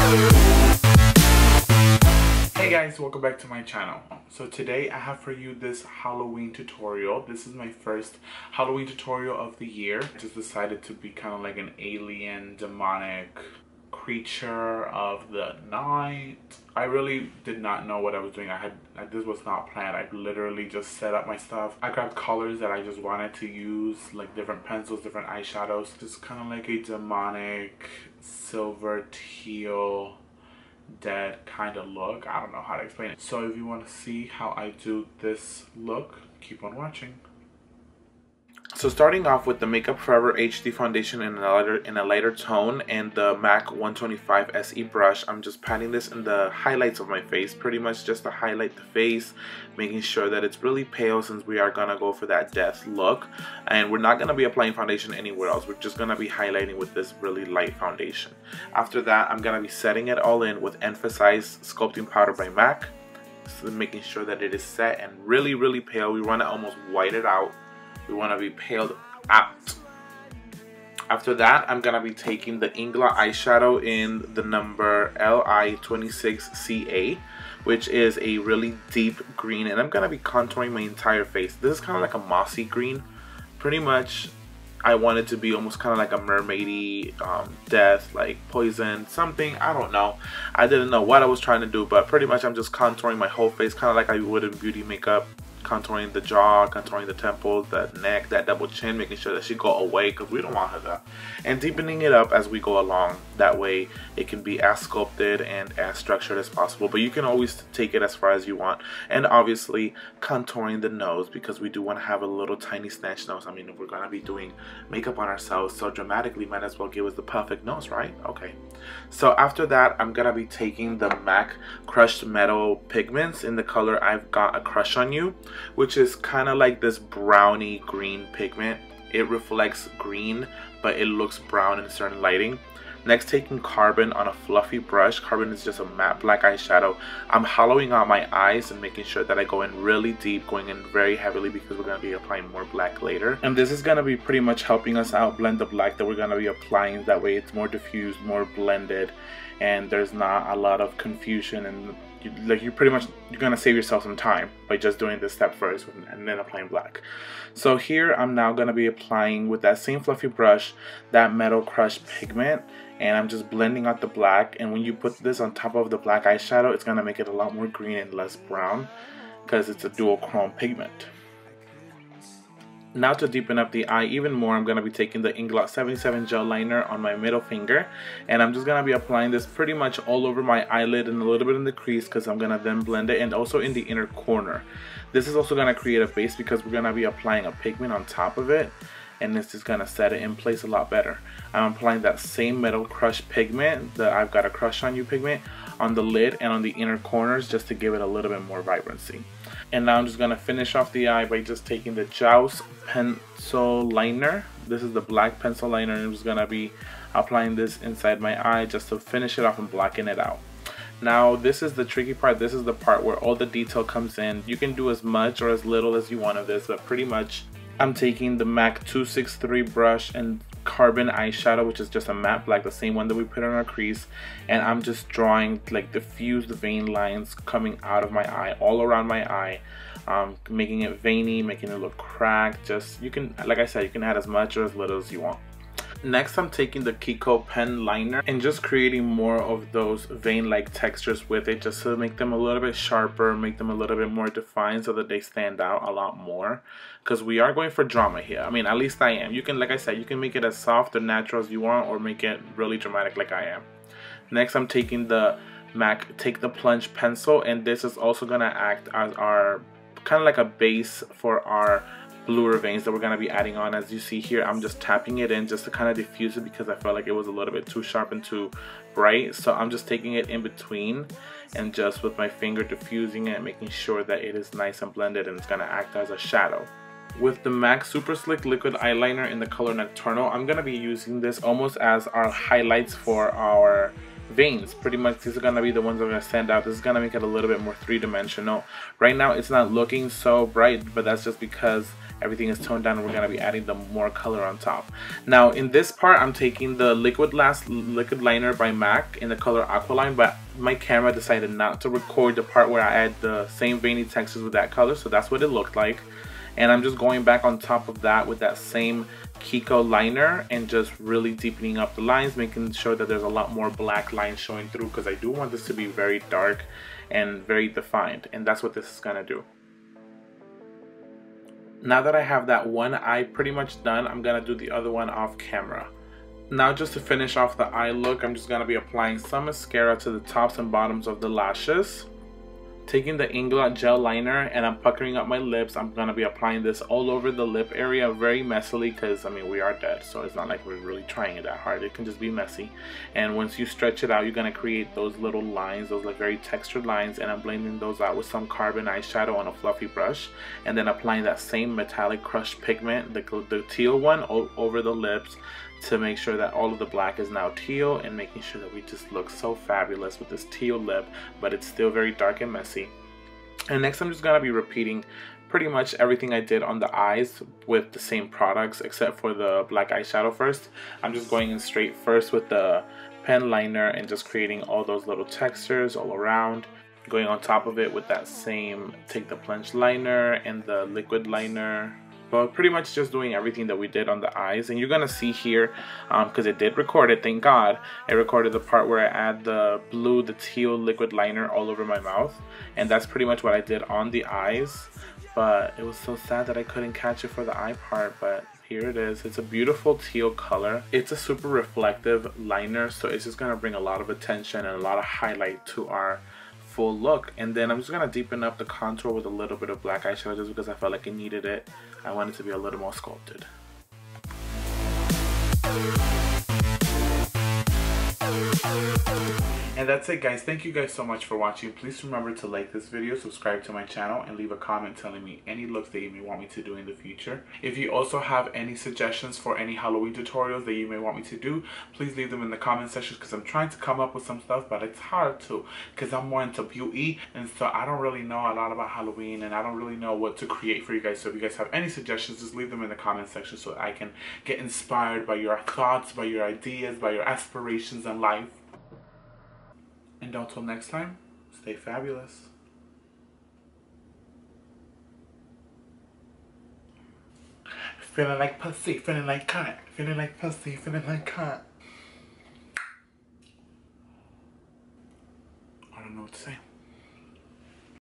Hey guys, welcome back to my channel. So today I have for you this Halloween tutorial. This is my first Halloween tutorial of the year. I just decided to be kind of like an alien, demonic creature of the night. I really did not know what I was doing. This was not planned. I literally just set up my stuff. I grabbed colors that I just wanted to use, like different pencils, different eyeshadows. Just kind of like a demonic silver teal dead kind of look. I don't know how to explain it. So if you want to see how I do this look, keep on watching. So starting off with the Makeup Forever HD foundation in a lighter tone and the MAC 125 SE brush, I'm just patting this in the highlights of my face, pretty much just to highlight the face, making sure that it's really pale since we are gonna go for that death look. And we're not gonna be applying foundation anywhere else. We're just gonna be highlighting with this really light foundation. After that, I'm gonna be setting it all in with Emphasize Sculpting Powder by MAC, so making sure that it is set and really, really pale. We wanna almost white it out. We want to be paled out. After that, I'm going to be taking the Inglot eyeshadow in the number LI26CA, which is a really deep green, and I'm going to be contouring my entire face. This is kind of like a mossy green. Pretty much, I want it to be almost kind of like a mermaidy, death, like poison, something. I don't know. I didn't know what I was trying to do, but pretty much I'm just contouring my whole face, kind of like I would in beauty makeup. Contouring the jaw, contouring the temples, the neck, that double chin, making sure that she go away because we don't want her to. And deepening it up as we go along. That way it can be as sculpted and as structured as possible. But you can always take it as far as you want. And obviously contouring the nose because we do want to have a little tiny snatch nose. I mean, if we're going to be doing makeup on ourselves so dramatically, might as well give us the perfect nose, right? Okay. So after that, I'm going to be taking the MAC Crushed Metal Pigments in the color I've Got a Crush on You, which is kind of like this browny green pigment. It reflects green, but it looks brown in certain lighting. Next, taking Carbon on a fluffy brush. Carbon is just a matte black eyeshadow. I'm hollowing out my eyes and making sure that I go in really deep, going in very heavily because we're going to be applying more black later. And this is going to be pretty much helping us out blend the black that we're going to be applying. That way it's more diffused, more blended, and there's not a lot of confusion, and you're gonna save yourself some time by just doing this step first and then applying black. So here I'm now gonna be applying with that same fluffy brush that Metal Crush pigment, and I'm just blending out the black. And when you put this on top of the black eyeshadow, it's gonna make it a lot more green and less brown because it's a dual chrome pigment. Now to deepen up the eye even more, I'm going to be taking the Inglot 77 gel liner on my middle finger, and I'm just going to be applying this pretty much all over my eyelid and a little bit in the crease because I'm going to then blend it, and also in the inner corner. This is also going to create a base because we're going to be applying a pigment on top of it, and this is going to set it in place a lot better. I'm applying that same Metal Crush pigment, the I've Got a Crush on You pigment, on the lid and on the inner corners just to give it a little bit more vibrancy. And now I'm just going to finish off the eye by just taking the Joust pencil liner. This is the black pencil liner, and I'm just going to be applying this inside my eye just to finish it off and blacken it out. Now this is the tricky part. This is the part where all the detail comes in. You can do as much or as little as you want of this, but pretty much I'm taking the MAC 263 brush and Carbon eyeshadow, which is just a matte black, the same one that we put on our crease, and I'm just drawing like diffused vein lines coming out of my eye, all around my eye, making it veiny, making it look cracked. Just, you can, like I said, you can add as much or as little as you want. Next, I'm taking the KIKO pen liner and just creating more of those vein-like textures with it, just to make them a little bit sharper, make them a little bit more defined so that they stand out a lot more. Because we are going for drama here. I mean, at least I am. You can, like I said, you can make it as soft or natural as you want, or make it really dramatic like I am. Next, I'm taking the MAC Take the Plunge pencil, and this is also going to act as our, kind of like a base for our bluer veins that we're going to be adding on. As you see here, I'm just tapping it in just to kind of diffuse it because I felt like it was a little bit too sharp and too bright. So I'm just taking it in between and just with my finger diffusing it, making sure that it is nice and blended, and it's going to act as a shadow. With the MAC Superslick liquid eyeliner in the color Nocturnal, I'm going to be using this almost as our highlights for our veins. Pretty much these are going to be the ones that are going to stand out. This is going to make it a little bit more three-dimensional. Right now it's not looking so bright, but that's just because everything is toned down and we're going to be adding the more color on top. Now in this part I'm taking the Liquidlast liquid liner by MAC in the color Aqualine, but my camera decided not to record the part where I add the same veiny textures with that color, so that's what it looked like. And I'm just going back on top of that with that same KIKO liner and just really deepening up the lines, making sure that there's a lot more black lines showing through, because I do want this to be very dark and very defined, and that's what this is gonna do. Now that I have that one eye pretty much done, I'm gonna do the other one off camera. Now just to finish off the eye look, I'm just gonna be applying some mascara to the tops and bottoms of the lashes. Taking the Inglot gel liner and I'm puckering up my lips. I'm going to be applying this all over the lip area very messily, because I mean we are dead, so it's not like we're really trying it that hard. It can just be messy. And once you stretch it out, you're going to create those little lines, those like very textured lines, and I'm blending those out with some carbon eyeshadow on a fluffy brush, and then applying that same metallic crushed pigment, the teal one, over the lips, to make sure that all of the black is now teal, and making sure that we just look so fabulous with this teal lip, but it's still very dark and messy. And next I'm just going to be repeating pretty much everything I did on the eyes with the same products, except for the black eyeshadow first. I'm just going in straight first with the pen liner and just creating all those little textures all around. Going on top of it with that same, take the Plunge liner and the liquid liner. But pretty much just doing everything that we did on the eyes. And you're gonna see here, because it did record it, thank God, it recorded the part where I add the blue, the teal liquid liner all over my mouth. And that's pretty much what I did on the eyes. But it was so sad that I couldn't catch it for the eye part, but here it is. It's a beautiful teal color. It's a super reflective liner, so it's just gonna bring a lot of attention and a lot of highlight to our full look. And then I'm just gonna deepen up the contour with a little bit of black eyeshadow, just because I felt like it needed it. I want it to be a little more sculpted. And that's it, guys. Thank you guys so much for watching. Please remember to like this video, subscribe to my channel, and leave a comment telling me any looks that you may want me to do in the future. If you also have any suggestions for any Halloween tutorials that you may want me to do, please leave them in the comment section, because I'm trying to come up with some stuff, but it's hard to, because I'm more into beauty, and so I don't really know a lot about Halloween, and I don't really know what to create for you guys. So if you guys have any suggestions, just leave them in the comment section so I can get inspired by your thoughts, by your ideas, by your aspirations in life. And until next time, stay fabulous. Feeling like pussy, feeling like cunt, feeling like pussy, feeling like cunt. I don't know what to say.